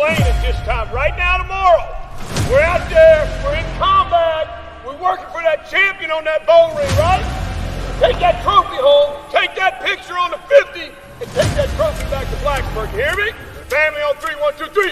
Tulane at this time. Right now, tomorrow, we're out there, we're in combat, we're working for that champion on that bowl ring, right? Take that trophy home, take that picture on the 50, and take that trophy back to Blacksburg. You hear me? Family on 3, 1, 2, 3.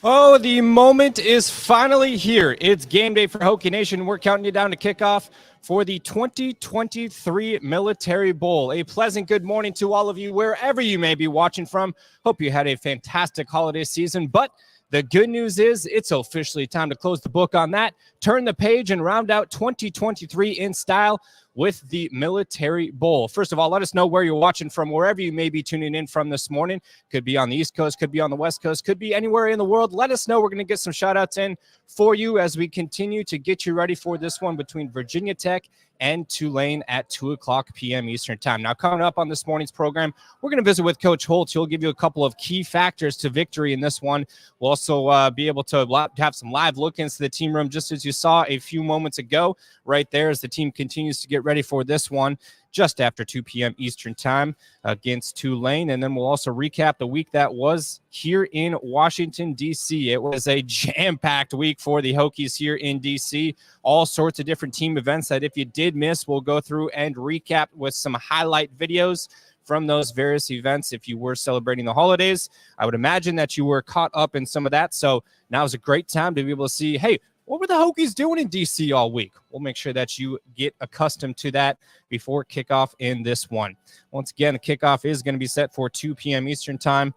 Oh, the moment is finally here. It's game day for Hokie Nation. We're counting you down to kickoff for the 2023 Military Bowl. A pleasant good morning to all of you, wherever you may be watching from. Hope you had a fantastic holiday season, but the good news is it's officially time to close the book on that, turn the page, and round out 2023 in style with the Military Bowl. First of all, let us know where you're watching from, wherever you may be tuning in from this morning. Could be on the East Coast, could be on the West Coast, could be anywhere in the world. Let us know. We're going to get some shout-outs in for you as we continue to get you ready for this one between Virginia Tech and Tulane at 2 o'clock p.m. Eastern time. Now, coming up on this morning's program, we're going to visit with Coach Holt. He'll give you a couple of key factors to victory in this one. We'll also be able to have some live look into the team room, just as you saw a few moments ago right there as the team continues to get ready for this one just after 2 p.m. Eastern time against Tulane. And then we'll also recap the week that was here in Washington, D.C. It was a jam-packed week for the Hokies here in D.C. All sorts of different team events that if you did miss, we'll go through and recap with some highlight videos from those various events. If you were celebrating the holidays, I would imagine that you were caught up in some of that. So now is a great time to be able to see, hey, what were the Hokies doing in D.C. all week? We'll make sure that you get accustomed to that before kickoff in this one. Once again, the kickoff is going to be set for 2 p.m. Eastern time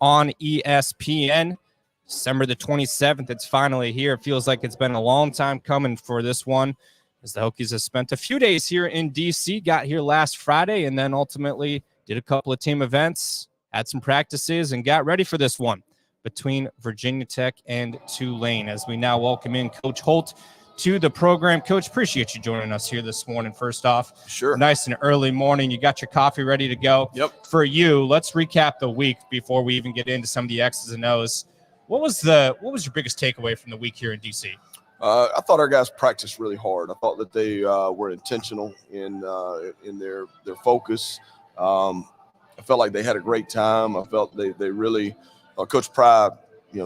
on ESPN. December the 27th, it's finally here. It feels like it's been a long time coming for this one, as the Hokies have spent a few days here in D.C., got here last Friday, and then ultimately did a couple of team events, had some practices, and got ready for this one between Virginia Tech and Tulane. As we now welcome in Coach Holt to the program. Coach, appreciate you joining us here this morning. First off, sure, nice and early morning. You got your coffee ready to go. Yep. For you, let's recap the week before we even get into some of the X's and O's. What was your biggest takeaway from the week here in DC? I thought our guys practiced really hard. I thought that they were intentional in their focus. I felt like they had a great time. I felt they really Coach Pry,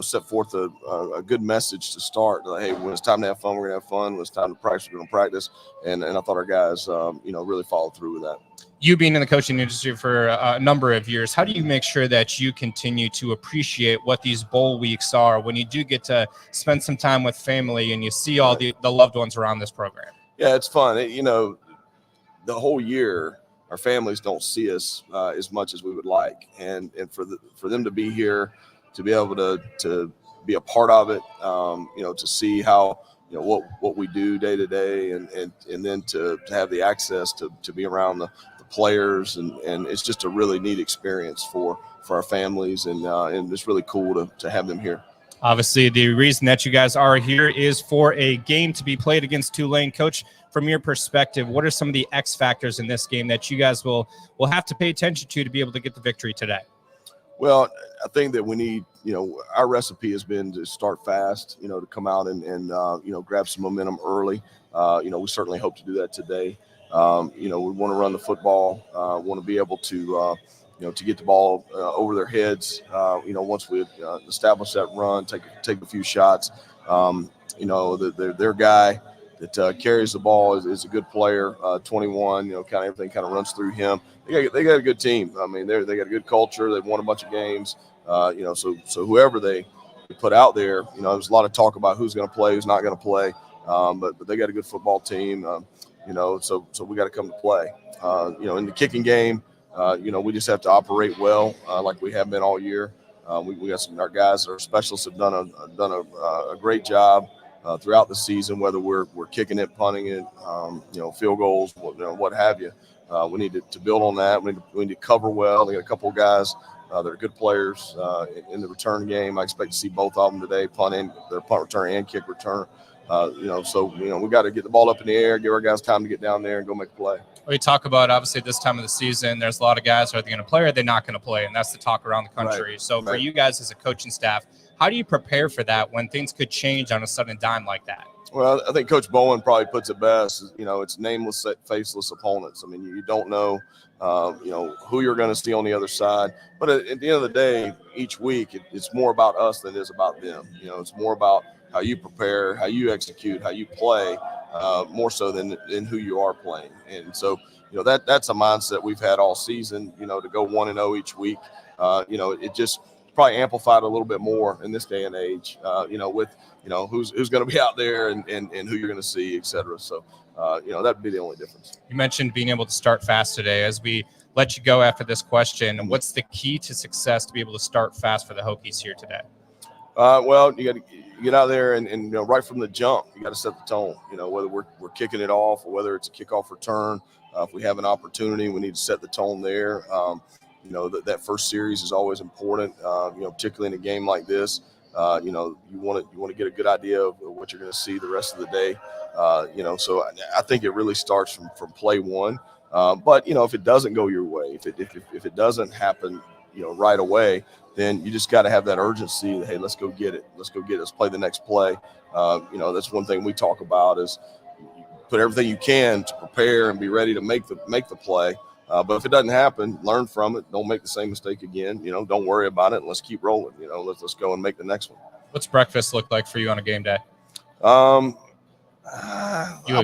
set forth a good message to start. Like, hey, when it's time to have fun, we're gonna have fun. When it's time to practice, we're gonna practice. And I thought our guys, really followed through with that. You being in the coaching industry for a number of years, how do you make sure that you continue to appreciate what these bowl weeks are when you do get to spend some time with family and you see all the loved ones around this program? Yeah, it's fun. The whole year, our families don't see us as much as we would like, and for them to be here, to be able to be a part of it, to see how what we do day to day, and then to have the access to be around the players, and it's just a really neat experience for our families, and it's really cool to have them here. Obviously, the reason that you guys are here is for a game to be played against Tulane. Coach, from your perspective, what are some of the X factors in this game that you guys will have to pay attention to be able to get the victory today? Well, I think that we need, our recipe has been to start fast, to come out and grab some momentum early. We certainly hope to do that today. We want to run the football, want to be able to get the ball over their heads. Once we establish that run, take a few shots. Their guy that carries the ball is a good player. 21, kind of everything kind of runs through him. They got a good team. I mean, they got a good culture. They've won a bunch of games. So whoever they put out there, there's a lot of talk about who's going to play, who's not going to play. But they got a good football team. So we got to come to play. In the kicking game, we just have to operate well, like we have been all year. We got our guys, our specialists have done a great job throughout the season, whether we're kicking it, punting it, field goals, what have you. We need to build on that. We need to cover well. They got a couple of guys that are good players in the return game. I expect to see both of them today, their punt return and kick return. We got to get the ball up in the air, give our guys time to get down there and go make a play. We talk about, obviously, this time of the season, there's a lot of guys, are they going to play or are they not going to play? And that's the talk around the country. Right. So for you guys as a coaching staff, how do you prepare for that when things could change on a sudden dime like that? Well, I think Coach Bowen probably puts it best. You know, it's nameless, faceless opponents. I mean, you don't know, you know, who you're going to see on the other side. But at the end of the day, each week, it's more about us than it is about them. You know, it's more about how you prepare, how you execute, how you play, more so than who you are playing. And so, you know, that's a mindset we've had all season. You know, to go 1-0 each week. You know, it just probably amplified a little bit more in this day and age. You know, with who's going to be out there and who you're going to see, et cetera. So, you know, that'd be the only difference. You mentioned being able to start fast today. As we let you go after this question, what's the key to success to be able to start fast for the Hokies here today? Well, you got to get out there and you know, right from the jump, you got to set the tone. You know, whether we're kicking it off or whether it's a kickoff return, if we have an opportunity, we need to set the tone there. You know, that first series is always important. You know, particularly in a game like this. You know, you want to get a good idea of what you're going to see the rest of the day. You know, so I think it really starts from play one. But you know, if it doesn't go your way, if it doesn't happen, you know, right away, then you just got to have that urgency. Hey, let's go get it. Let's play the next play. You know, that's one thing we talk about is you put everything you can to prepare and be ready to make the play. But if it doesn't happen, learn from it. Don't make the same mistake again. You know, don't worry about it. And let's keep rolling. You know, let's go and make the next one. What's breakfast look like for you on a game day? I'll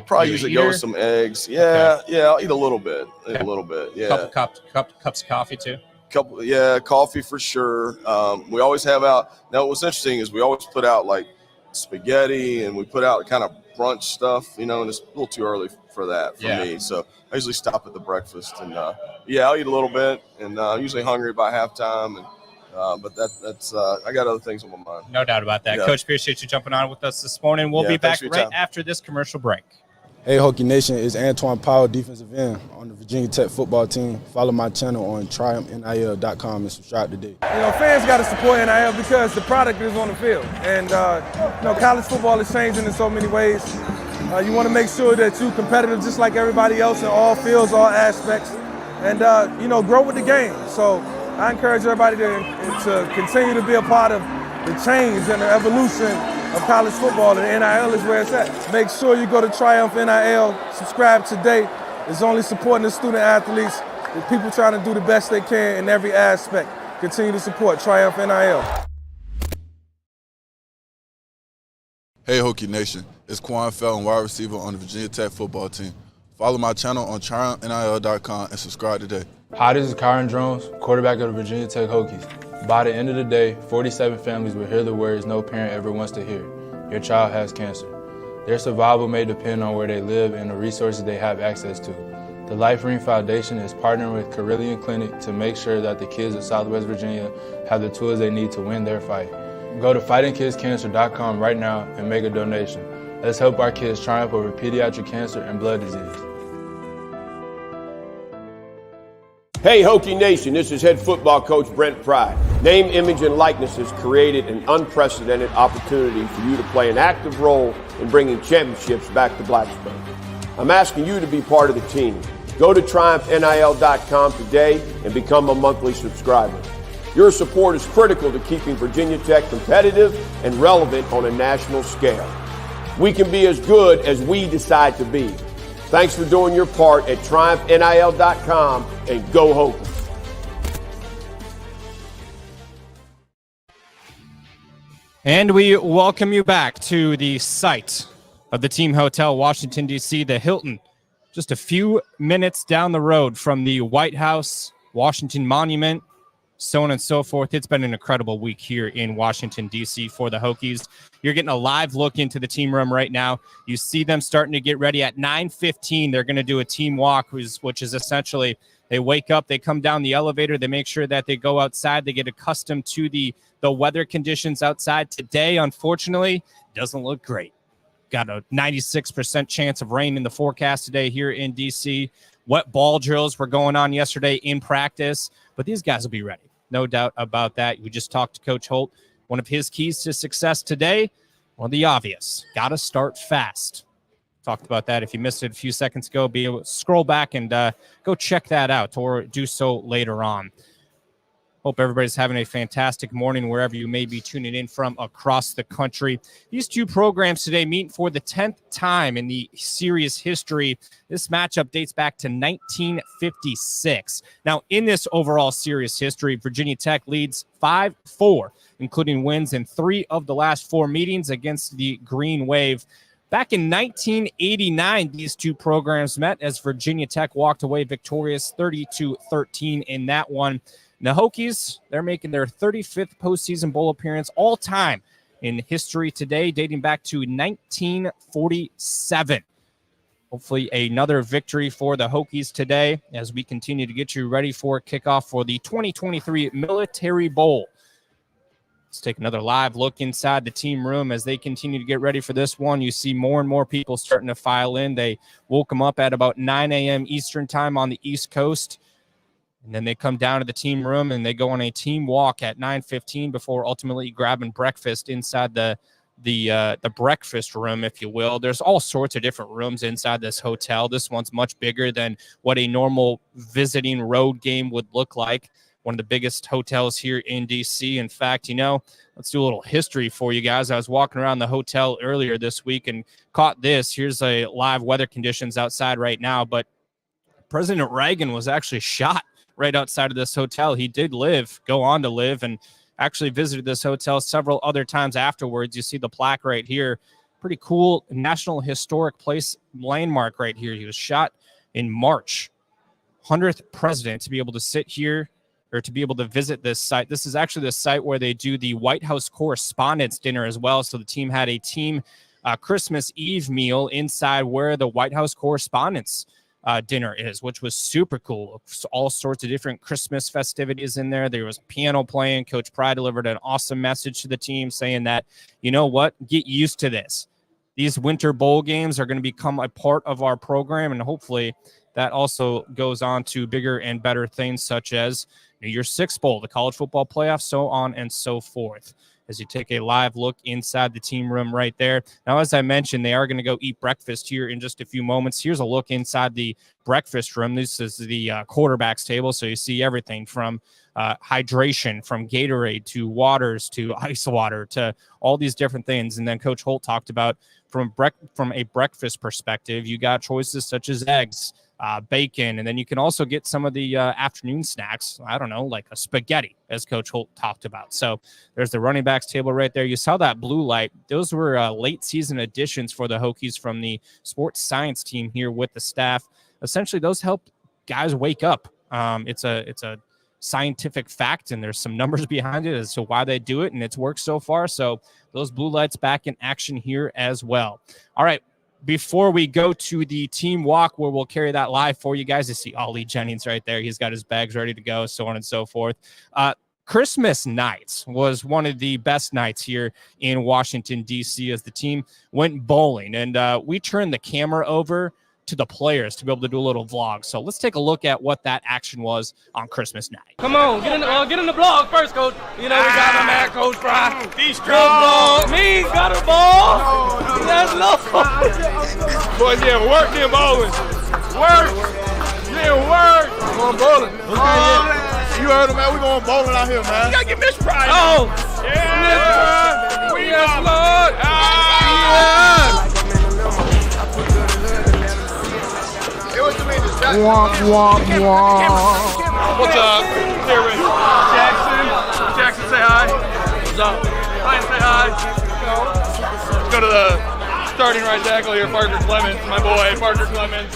probably usually go with some eggs. Yeah, Okay. yeah, I'll eat a little bit. Okay. A little bit. Yeah. Cups of coffee too. Coffee for sure. We always have out. Now, what's interesting is we always put out like spaghetti, and we put out kind of brunch stuff. You know, and it's a little too early for that for me. So I usually stop at the breakfast, and I'll eat a little bit, and usually hungry by halftime, and but that's I got other things on my mind. No doubt about that. Yeah. Coach, appreciate you jumping on with us this morning. We'll be back right after this commercial break. Hey, Hokie Nation, it's Antoine Powell, defensive end on the Virginia Tech football team. Follow my channel on triumphnil.com and subscribe today. You know, fans got to support NIL because the product is on the field. And, you know, college football is changing in so many ways. You want to make sure that you're competitive just like everybody else in all fields, all aspects, and, you know, grow with the game. So I encourage everybody to continue to be a part of the change and the evolution of college football, and NIL is where it's at. Make sure you go to Triumph NIL, subscribe today. It's only supporting the student athletes, the people trying to do the best they can in every aspect. Continue to support Triumph NIL. Hey Hokie Nation, it's Quan Felton, wide receiver on the Virginia Tech football team. Follow my channel on triumphnil.com and subscribe today. Hi, this is Kyron Jones, quarterback of the Virginia Tech Hokies. By the end of the day, 47 families will hear the words no parent ever wants to hear. Your child has cancer. Their survival may depend on where they live and the resources they have access to. The Life Ring Foundation is partnering with Carilion Clinic to make sure that the kids of Southwest Virginia have the tools they need to win their fight. Go to fightingkidscancer.com right now and make a donation. Let's help our kids triumph over pediatric cancer and blood disease. Hey Hokie Nation, this is head football coach Brent Pry. Name, image, and likeness has created an unprecedented opportunity for you to play an active role in bringing championships back to Blacksburg. I'm asking you to be part of the team. Go to triumphnil.com today and become a monthly subscriber. Your support is critical to keeping Virginia Tech competitive and relevant on a national scale. We can be as good as we decide to be. Thanks for doing your part at triumphnil.com and go Hokies. And we welcome you back to the site of the Team Hotel, Washington, D.C., the Hilton, just a few minutes down the road from the White House, Washington Monument, so on and so forth. It's been an incredible week here in Washington, D.C. for the Hokies. You're getting a live look into the team room right now. You see them starting to get ready at 9:15. They're going to do a team walk, which is essentially they wake up, they come down the elevator, they make sure that they go outside, they get accustomed to the weather conditions outside. Today, unfortunately, doesn't look great. Got a 96% chance of rain in the forecast today here in D.C. Wet ball drills were going on yesterday in practice, but these guys will be ready. No doubt about that. We just talked to Coach Holt. One of his keys to success today, well, the obvious. Got to start fast. Talked about that. If you missed it a few seconds ago, be able to scroll back and go check that out or do so later on. Hope everybody's having a fantastic morning wherever you may be tuning in from across the country. These two programs today meet for the 10th time in the series history. This matchup dates back to 1956. Now, in this overall series history, Virginia Tech leads 5-4, including wins in 3 of the last 4 meetings against the Green Wave. Back in 1989, these two programs met as Virginia Tech walked away victorious 30-13 in that one. The Hokies, they're making their 35th postseason bowl appearance all time in history today, dating back to 1947. Hopefully another victory for the Hokies today as we continue to get you ready for kickoff for the 2023 Military Bowl. Let's take another live look inside the team room as they continue to get ready for this one. You see more and more people starting to file in. They woke them up at about 9 a.m. Eastern time on the East Coast. And then they come down to the team room and they go on a team walk at 9:15 before ultimately grabbing breakfast inside the breakfast room, if you will. There's all sorts of different rooms inside this hotel. This one's much bigger than what a normal visiting road game would look like. One of the biggest hotels here in DC. In fact, let's do a little history for you guys. I was walking around the hotel earlier this week and caught this. Here's a live weather conditions outside right now, but President Reagan was actually shot right outside of this hotel. He did go on to live, and actually visited this hotel several other times afterwards. You see the plaque right here. Pretty cool National Historic Place landmark right here. He was shot in March. 100th president to be able to sit here or to be able to visit this site. This is actually the site where they do the White House Correspondents' Dinner as well. So the team had a team Christmas Eve meal inside where the White House Correspondents' dinner is, which was super cool. All sorts of different Christmas festivities in there. There was piano playing. Coach Pry delivered an awesome message to the team saying that, you know what, get used to this. These winter bowl games are going to become a part of our program, and hopefully that also goes on to bigger and better things such as New Year's Six Bowl, the college football playoff, so on and so forth. As you take a live look inside the team room right there. Now, as I mentioned, they are going to go eat breakfast here in just a few moments. Here's a look inside the breakfast room. This is the quarterback's table, so you see everything from hydration, from Gatorade to waters to ice water to all these different things. And then Coach Holt talked about from a breakfast perspective, you got choices such as eggs, bacon, and then you can also get some of the afternoon snacks. I don't know, like a spaghetti, as Coach Holt talked about. So there's the running backs table right there. You saw that blue light. Those were late season additions for the Hokies from the sports science team here with the staff. Essentially, those help guys wake up. It's a scientific fact, and there's some numbers behind it as to why they do it, and it's worked so far. So those blue lights back in action here as well. All right. Before we go to the team walk where we'll carry that live for you guys, to see Ollie Jennings right there. He's got his bags ready to go, so on and so forth. Christmas nights was one of the best nights here in Washington, D.C. as the team went bowling. And we turned the camera over to the players to be able to do a little vlog. So let's take a look at what that action was on Christmas night. Come on, get in the vlog first, Coach. We got him at Coach Fry. Be strong. Me got a ball. That's low. Boys, yeah, work them bowling. Work. Yeah, work. We're going bowling. You heard him, man. We going bowling out here, man. You got to get Miss Pride. Oh. Yeah. We yes, are. Lord. Yeah. What's up? Here with Jackson. Jackson, say hi. What's up? Ryan, say hi. Let's go to the starting right tackle here, Parker Clemens, my boy, Parker Clemens.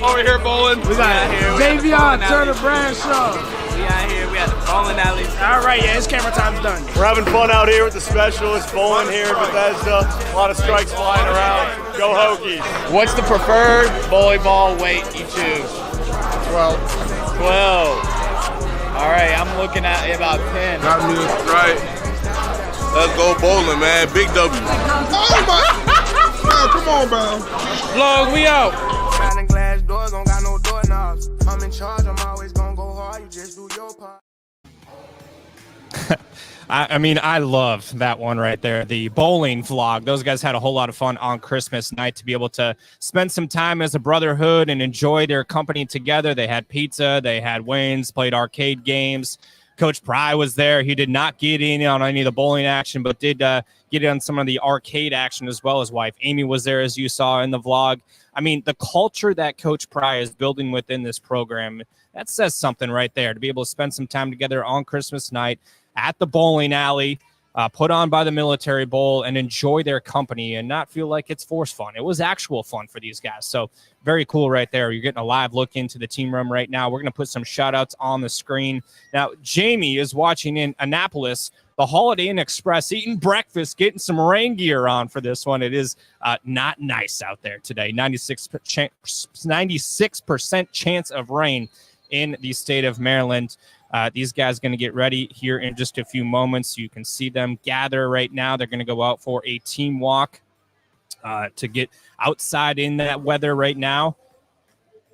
Over here bowling. We got here. Davion Turner Bradshaw. We out here. We at the bowling alley. All right, yeah, it's camera time's done. We're having fun out here with the specialists bowling here in Bethesda. A lot of strikes flying around. Go Hokies. What's the preferred bowling ball weight you choose? 12. 12. All right, I'm looking at about 10. Got me right. Let's go bowling, man. Big W. Oh my! Man, come on, man. Vlog, we out. Glass doors, don't got no doorknobs. I'm in charge, I'm always gonna go hard. You just do your part. I mean, I love that one right there. The bowling vlog. Those guys had a whole lot of fun on Christmas night to be able to spend some time as a brotherhood and enjoy their company together. They had pizza, they had wings, played arcade games. Coach Pry was there. He did not get in on any of the bowling action, but did get in on some of the arcade action, as well as wife Amy was there, as you saw in the vlog. I mean, the culture that Coach Pry is building within this program, that says something right there, to be able to spend some time together on Christmas night at the bowling alley, put on by the Military Bowl, and enjoy their company and not feel like it's forced fun. It was actual fun for these guys. So very cool right there. You're getting a live look into the team room right now. We're going to put some shout outs on the screen. Now, Jamie is watching in Annapolis, the Holiday Inn Express, eating breakfast, getting some rain gear on for this one. It is not nice out there today. 96% chance of rain in the state of Maryland. These guys going to get ready here in just a few moments. You can see them gather right now. They're going to go out for a team walk to get outside in that weather right now,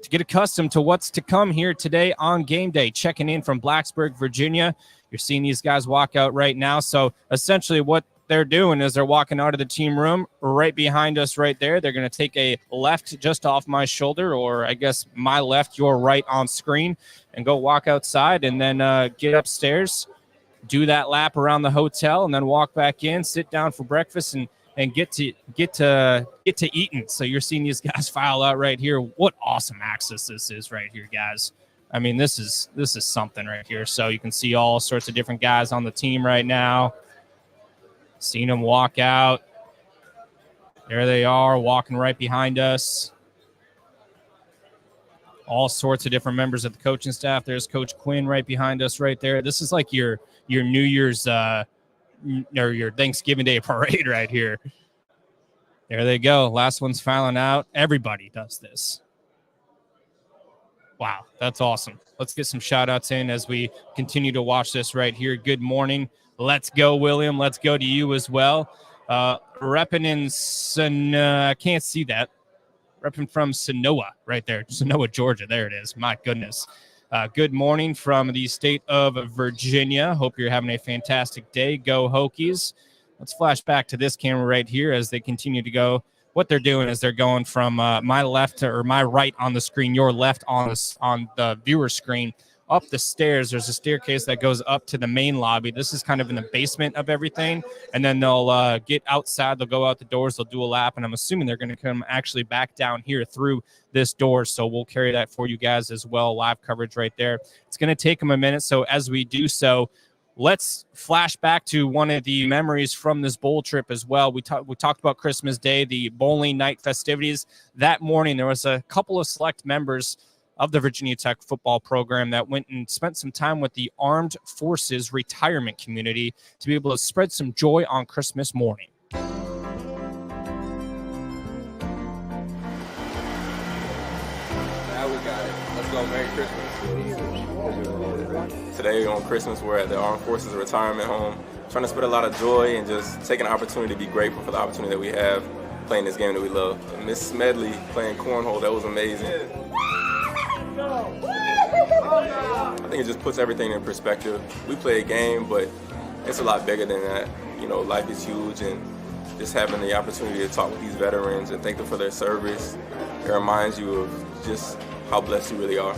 to get accustomed to what's to come here today on game day. Checking in from Blacksburg, Virginia. You're seeing these guys walk out right now. So essentially what they're doing is they're walking out of the team room right behind us right there. They're going to take a left just off my shoulder, or I guess my left, your right on screen, and go walk outside and then get upstairs, do that lap around the hotel, and then walk back in, sit down for breakfast, and get to eating. So you're seeing these guys file out right here. What awesome access this is right here, guys. I mean, this is something right here. So you can see all sorts of different guys on the team right now. Seeing them walk out. There they are, walking right behind us. All sorts of different members of the coaching staff. There's Coach Quinn right behind us right there. This is like your New Year's or your Thanksgiving Day parade right here. There they go. Last one's filing out. Everybody does this. Wow, that's awesome. Let's get some shout-outs in as we continue to watch this right here. Good morning. Let's go, William. Let's go to you as well. Repping in I can't see that. Repping from Sonoa right there. Sonoa, Georgia. There it is. My goodness. Good morning from the state of Virginia. Hope you're having a fantastic day. Go Hokies. Let's flash back to this camera right here as they continue to go. What they're doing is they're going from my left or my right on the screen, your left on the viewer screen, up the stairs. There's a staircase that goes up to the main lobby. This is kind of in the basement of everything. And then they'll get outside. They'll go out the doors. They'll do a lap. And I'm assuming they're going to come actually back down here through this door. So we'll carry that for you guys as well. Live coverage right there. It's going to take them a minute. So as we do so, let's flash back to one of the memories from this bowl trip as well. We talked about Christmas Day, the bowling night festivities. That morning, there was a couple of select members of the Virginia Tech football program that went and spent some time with the Armed Forces retirement community to be able to spread some joy on Christmas morning. Now we got it. Let's go. Merry Christmas. Today on Christmas, we're at the Armed Forces retirement home, trying to spread a lot of joy and just take an opportunity to be grateful for the opportunity that we have playing this game that we love. And Miss Smedley playing cornhole, that was amazing. I think it just puts everything in perspective. We play a game, but it's a lot bigger than that. You know, life is huge, and just having the opportunity to talk with these veterans and thank them for their service, it reminds you of just how blessed you really are.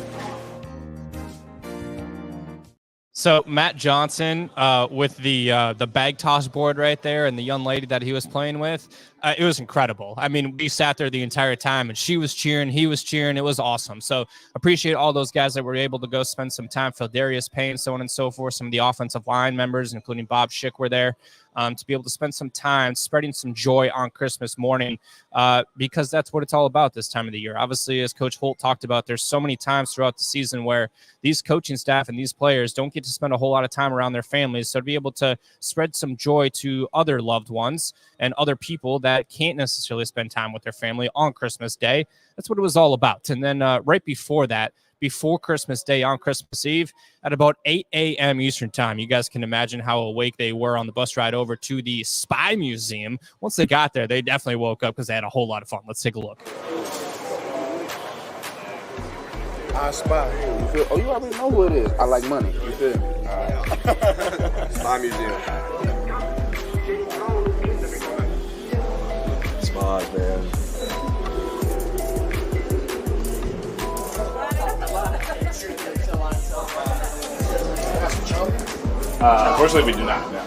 So Matt Johnson with the bag toss board right there and the young lady that he was playing with, it was incredible. I mean, we sat there the entire time and she was cheering, he was cheering. It was awesome. So appreciate all those guys that were able to go spend some time. Darius Payne, so on and so forth. Some of the offensive line members, including Bob Schick, were there to be able to spend some time spreading some joy on Christmas morning because that's what it's all about this time of the year. Obviously, as Coach Holt talked about, there's so many times throughout the season where these coaching staff and these players don't get to spend a whole lot of time around their families. So to be able to spread some joy to other loved ones and other people that can't necessarily spend time with their family on Christmas Day, that's what it was all about. And then right before that, before Christmas Day on Christmas Eve at about 8 a.m. Eastern time. You guys can imagine how awake they were on the bus ride over to the Spy Museum. Once they got there, they definitely woke up because they had a whole lot of fun. Let's take a look. I spy. You feel? Oh, you already know who it is. I like money. You feel me? All right. Spy Museum. Spies, man. Unfortunately, we do not. No. Nah,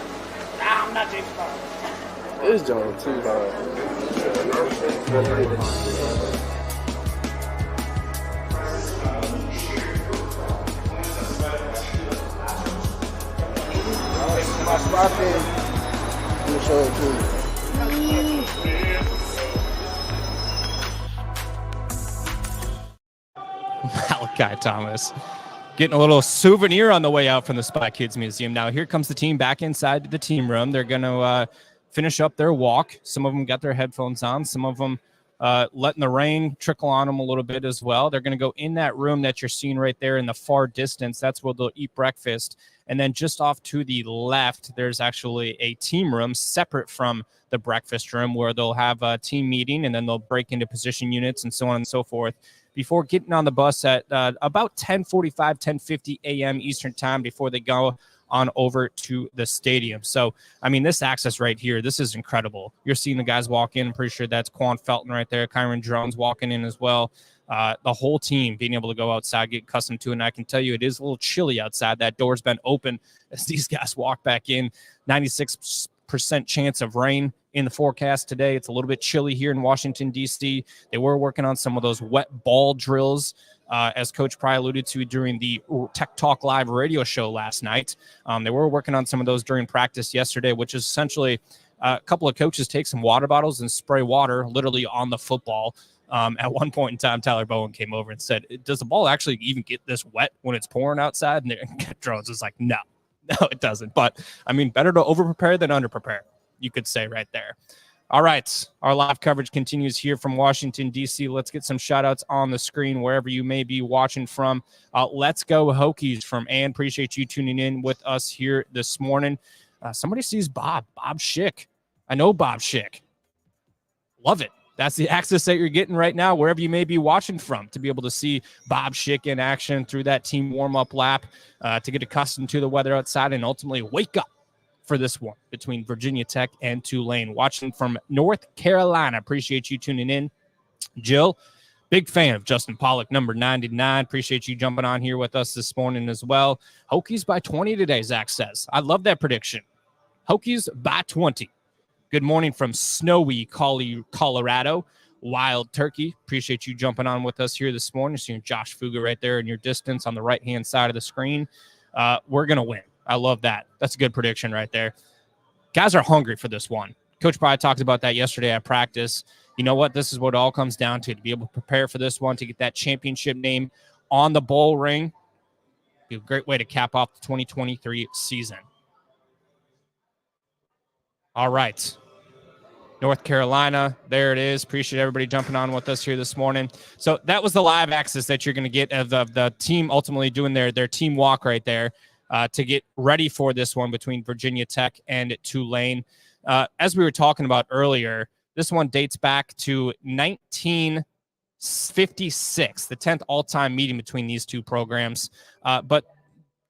I'm not James Carter. It's John too hard. My spot there. I'm gonna show it to you. Malachi Thomas getting a little souvenir on the way out from the Spy Kids Museum. Now here comes the team back inside the team room. They're going to finish up their walk. Some of them got their headphones on. Some of them letting the rain trickle on them a little bit as well. They're going to go in that room that you're seeing right there in the far distance. That's where they'll eat breakfast. And then just off to the left, there's actually a team room separate from the breakfast room where they'll have a team meeting, and then they'll break into position units and so on and so forth before getting on the bus at about 10:45, 10:50 a.m. Eastern time before they go on over to the stadium. So, I mean, this access right here, this is incredible. You're seeing the guys walk in. I'm pretty sure that's Quan Felton right there. Kyron Drones walking in as well. The whole team being able to go outside, get accustomed to it. And I can tell you it is a little chilly outside. That door's been open as these guys walk back in. 96% chance of rain in the forecast today. It's a little bit chilly here in Washington, D.C. They were working on some of those wet ball drills, as Coach Pry alluded to during the Tech Talk Live radio show last night. They were working on some of those during practice yesterday, which is essentially a couple of coaches take some water bottles and spray water literally on the football. At one point in time, Tyler Bowen came over and said, does the ball actually even get this wet when it's pouring outside? And Drones was like, no, it doesn't. But, I mean, better to over-prepare than under-prepare, you could say right there. All right, our live coverage continues here from Washington, D.C. Let's get some shout-outs on the screen wherever you may be watching from. Let's go Hokies from Ann. Appreciate you tuning in with us here this morning. Somebody sees Bob Schick. I know Bob Schick. Love it. That's the access that you're getting right now, wherever you may be watching from, to be able to see Bob Schick in action through that team warm-up lap, to get accustomed to the weather outside and ultimately wake up for this one between Virginia Tech and Tulane. Watching from North Carolina. Appreciate you tuning in. Jill, big fan of Justin Pollock, number 99. Appreciate you jumping on here with us this morning as well. Hokies by 20 today, Zach says. I love that prediction. Hokies by 20. Good morning from snowy Colorado. Wild Turkey. Appreciate you jumping on with us here this morning. Seeing Josh Fuga right there in your distance on the right-hand side of the screen. We're going to win. I love that. That's a good prediction right there. Guys are hungry for this one. Coach Pry talked about that yesterday at practice. You know what? This is what it all comes down to be able to prepare for this one, to get that championship name on the bowl ring. Be a great way to cap off the 2023 season. All right. North Carolina, there it is. Appreciate everybody jumping on with us here this morning. So that was the live access that you're going to get of the team ultimately doing their team walk right there to get ready for this one between Virginia Tech and Tulane. As we were talking about earlier, this one dates back to 1956, the 10th all-time meeting between these two programs. But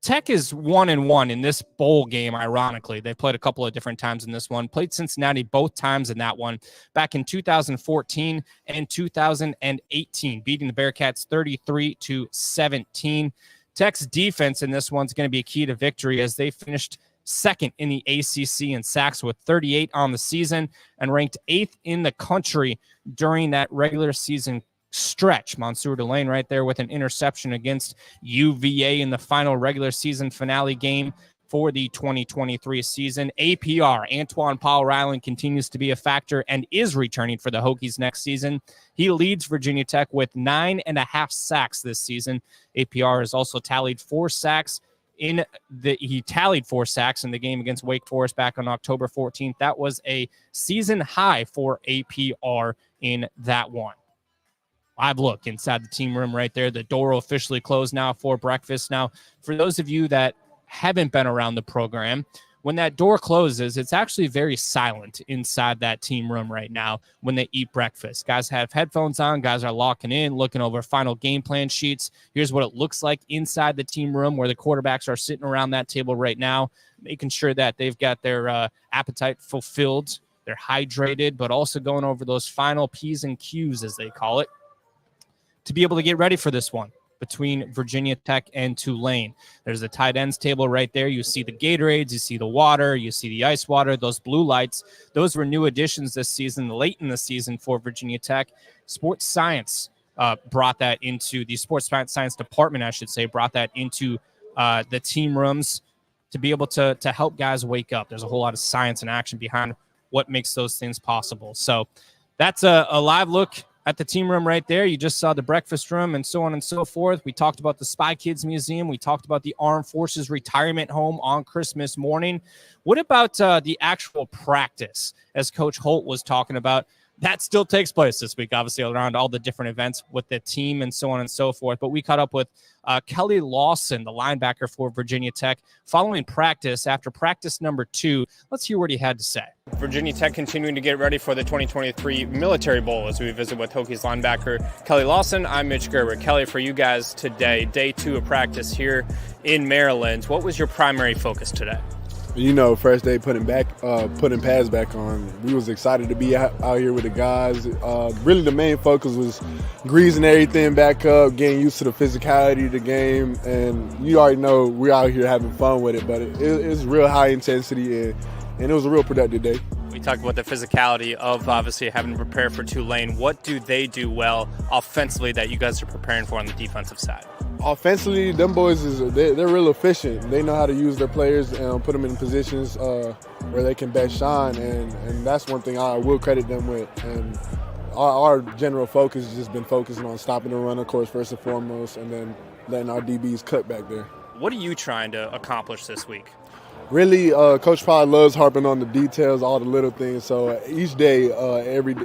Tech is 1-1 in this bowl game, ironically. They played a couple of different times in this one. Played Cincinnati both times in that one, back in 2014 and 2018, beating the Bearcats 33-17. Tech's defense in this one's going to be key to victory, as they finished second in the ACC in sacks with 38 on the season and ranked 8th in the country during that regular season stretch. Mansour Delane right there with an interception against UVA in the final regular season finale game for the 2023 season. APR, Antoine Paul Ryland, continues to be a factor and is returning for the Hokies next season. He leads Virginia Tech with 9.5 sacks this season. APR has also tallied 4 sacks in the game against Wake Forest back on October 14th. That was a season high for APR in that one. Live look inside the team room right there. The door will officially close now for breakfast. Now, for those of you that haven't been around the program, when that door closes, it's actually very silent inside that team room right now when they eat breakfast. Guys have headphones on. Guys are locking in, looking over final game plan sheets. Here's what it looks like inside the team room where the quarterbacks are sitting around that table right now, making sure that they've got their appetite fulfilled. They're hydrated, but also going over those final P's and Q's, as they call it, to be able to get ready for this one. between Virginia Tech and Tulane. There's the tight ends table right there. You see the Gatorades, you see the water, you see the ice water, those blue lights. Those were new additions this season, late in the season for Virginia Tech. Sports science brought that into the sports science department, I should say, brought that into the team rooms to be able to help guys wake up. There's a whole lot of science and action behind what makes those things possible. So that's a live look at the team room right there. You just saw the breakfast room and so on and so forth. We talked about the Spy Kids Museum. We talked about the Armed Forces Retirement Home on Christmas morning. What about the actual practice, as Coach Holt was talking about? That still takes place this week, obviously, around all the different events with the team and so on and so forth. But we caught up with Kelly Lawson, the linebacker for Virginia Tech, following practice after practice number 2. Let's hear what he had to say. Virginia Tech continuing to get ready for the 2023 Military Bowl as we visit with Hokies linebacker Kelly Lawson. I'm Mitch Gerber. Kelly, for you guys today, day 2 of practice here in Maryland, what was your primary focus today? You know, first day putting pads back on. We was excited to be out here with the guys. Really the main focus was greasing everything back up, getting used to the physicality of the game. And you already know we're out here having fun with it, but it's real high intensity and it was a real productive day. We talked about the physicality of obviously having to prepare for Tulane. What do they do well offensively that you guys are preparing for on the defensive side? Offensively, them boys, they're real efficient. They know how to use their players and put them in positions where they can best shine, and that's one thing I will credit them with. And our general focus has just been focusing on stopping the run, of course, first and foremost, and then letting our DBs cut back there. What are you trying to accomplish this week? Really, Coach Pride loves harping on the details, all the little things. So each day,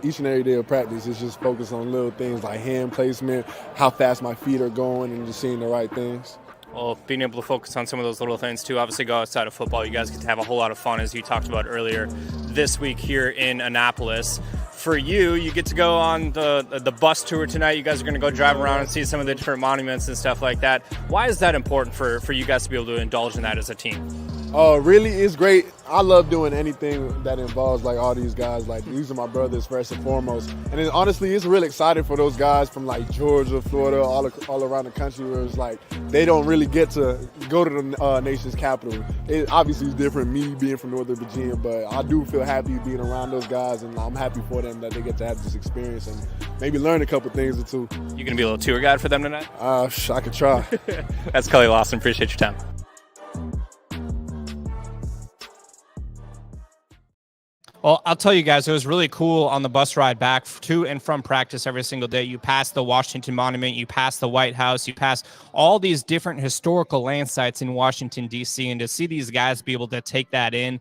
each and every day of practice is just focused on little things like hand placement, how fast my feet are going, and just seeing the right things. Well, being able to focus on some of those little things too. Obviously, go outside of football. You guys get to have a whole lot of fun, as you talked about earlier this week here in Annapolis. For you, you get to go on the bus tour tonight. You guys are going to go drive around and see some of the different monuments and stuff like that. Why is that important for you guys to be able to indulge in that as a team? Really, it's great. I love doing anything that involves like all these guys. Like, these are my brothers first and foremost. And then, honestly, it's really exciting for those guys from like Georgia, Florida, all around the country, where it's like they don't really get to go to the nation's capital. It obviously is different, me being from Northern Virginia, but I do feel happy being around those guys, and I'm happy for them that they get to have this experience and maybe learn a couple things or two. You gonna be a little tour guide for them tonight? I could try. That's Kelly Lawson. Appreciate your time. Well, I'll tell you guys, it was really cool on the bus ride back to and from practice every single day. You pass the Washington Monument, you pass the White House, you pass all these different historical land sites in Washington, D.C., and to see these guys be able to take that in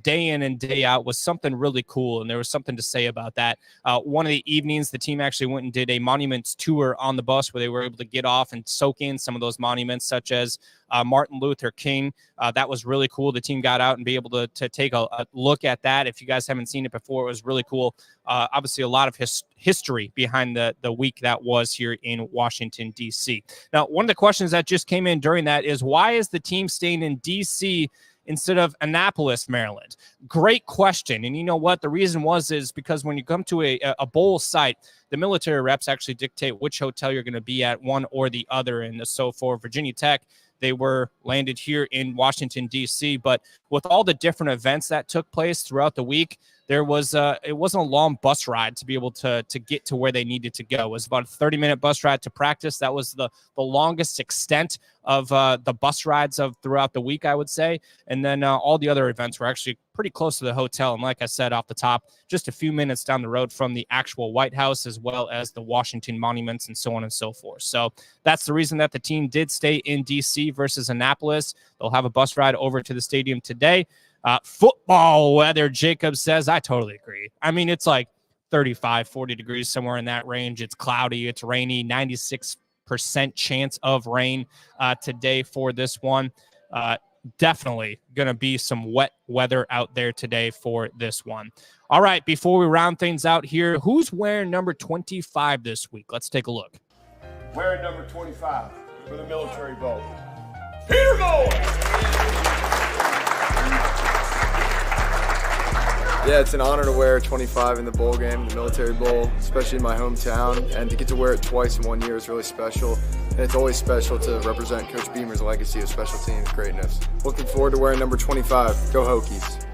day in and day out was something really cool, and there was something to say about that. One of the evenings, the team actually went and did a monuments tour on the bus where they were able to get off and soak in some of those monuments, such as Martin Luther King. That was really cool. The team got out and be able to take a look at that. If you guys haven't seen it before, it was really cool. Obviously, a lot of history behind the week that was here in Washington, D.C. Now, one of the questions that just came in during that is, why is the team staying in D.C. instead of Annapolis, Maryland? Great question. And you know what? The reason is because when you come to a bowl site, the military reps actually dictate which hotel you're going to be at, one or the other. And so for Virginia Tech, they were landed here in Washington, D.C. But with all the different events that took place throughout the week, it wasn't a long bus ride to be able to get to where they needed to go. It was about a 30-minute bus ride to practice. That was the longest extent of the bus rides of throughout the week, I would say. And then all the other events were actually pretty close to the hotel. And like I said off the top, just a few minutes down the road from the actual White House, as well as the Washington monuments and so on and so forth. So that's the reason that the team did stay in D.C. versus Annapolis. They'll have a bus ride over to the stadium today. Football weather, Jacob says. I totally agree. I mean, it's like 35, 40 degrees, somewhere in that range. It's cloudy, it's rainy, 96% chance of rain today for this one. Definitely going to be some wet weather out there today for this one. All right, before we round things out here, who's wearing number 25 this week? Let's take a look. Wearing number 25 for the Military Bowl, Peter Moore! Yeah, it's an honor to wear 25 in the bowl game, the Military Bowl, especially in my hometown, and to get to wear it twice in 1 year is really special. It's always special to represent Coach Beamer's legacy of special teams greatness. Looking forward to wearing number 25. Go Hokies.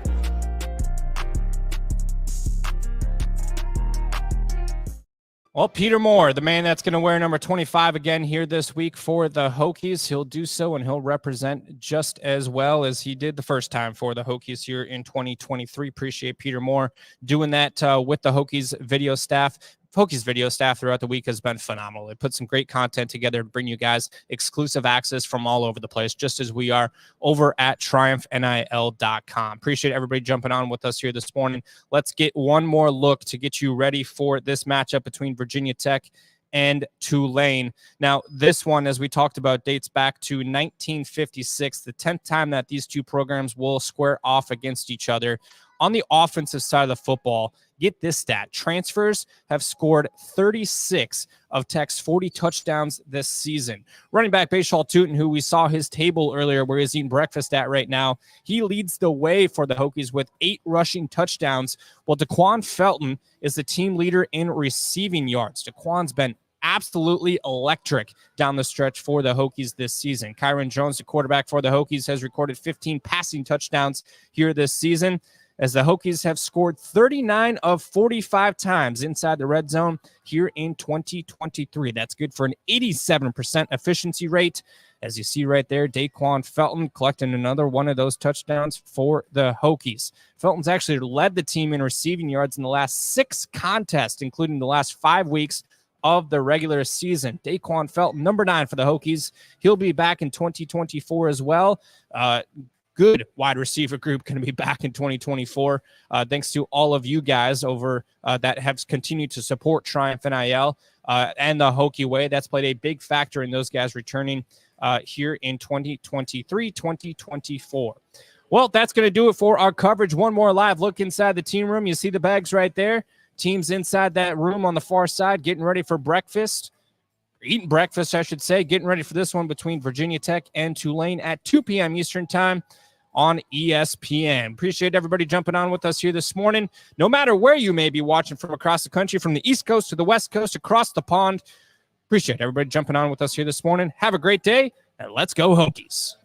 Well, Peter Moore, the man that's going to wear number 25 again here this week for the Hokies, he'll do so and he'll represent just as well as he did the first time for the Hokies here in 2023. Appreciate Peter Moore doing that with the Hokies video staff. Hokies video staff throughout the week has been phenomenal. They put some great content together to bring you guys exclusive access from all over the place, just as we are over at TriumphNIL.com. Appreciate everybody jumping on with us here this morning. Let's get one more look to get you ready for this matchup between Virginia Tech and Tulane. Now, this one, as we talked about, dates back to 1956, the 10th time that these two programs will square off against each other. On the offensive side of the football, get this stat. Transfers have scored 36 of Tech's 40 touchdowns this season. Running back Bashal Tootin, who we saw his table earlier where he's eating breakfast at right now, he leads the way for the Hokies with 8 rushing touchdowns, while Daquan Felton is the team leader in receiving yards. Daquan's been absolutely electric down the stretch for the Hokies this season. Kyron Jones, the quarterback for the Hokies, has recorded 15 passing touchdowns here this season, as the Hokies have scored 39 of 45 times inside the red zone here in 2023. That's good for an 87% efficiency rate. As you see right there, Daquan Felton collecting another one of those touchdowns for the Hokies. Felton's actually led the team in receiving yards in the last 6 contests, including the last 5 weeks of the regular season. Daquan Felton, number 9 for the Hokies. He'll be back in 2024 as well. Good wide receiver group going to be back in 2024. Thanks to all of you guys over that have continued to support Triumph NIL and the Hokie Way. That's played a big factor in those guys returning here in 2023, 2024. Well, that's going to do it for our coverage. One more live look inside the team room. You see the bags right there. Teams inside that room on the far side getting ready for breakfast. Eating breakfast, I should say, getting ready for this one between Virginia Tech and Tulane at 2 p.m. Eastern time on ESPN. Appreciate everybody jumping on with us here this morning. No matter where you may be watching from across the country, from the East Coast to the West Coast, across the pond, appreciate everybody jumping on with us here this morning. Have a great day, and let's go Hokies.